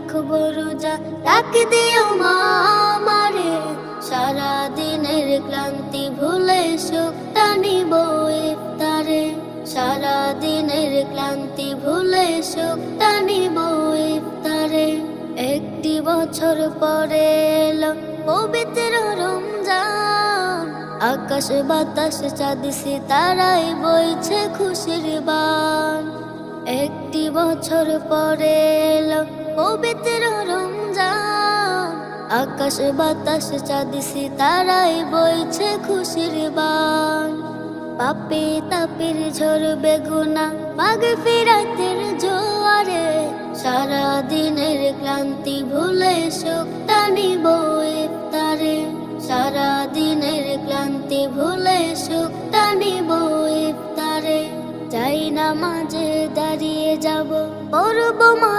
রাখবো রোজা, ডাক দিও মা আমারে। সারা দিনের ক্লান্তি ভুলে সুখটা নিব ইফতারে। সারা দিনের ক্লান্তি ভুলে সুখটা নিব ইফতারে। একটি বছর পরে এলো পবিত্র রমজান, আকাশ বাতাস চাঁদ সিতারায় বইছে খুশির বান। একটি বছর পরে এলো পবিত্র রমজান, আকাশ বাতাস চাঁদ সিতারায় বইছে খুশির বান। পাপে তাপের ঝরবে গুনাহ মাগফিরাতের জোয়ারে। সারা দিনের ক্লান্তি ভুলে সুখটা নিব ইফতারে। সারা দিনের ক্লান্তি ভুলে সুখটা নিব ইফতারে। যাই নামাজে দাঁড়িয়ে যাব, পড়ব মা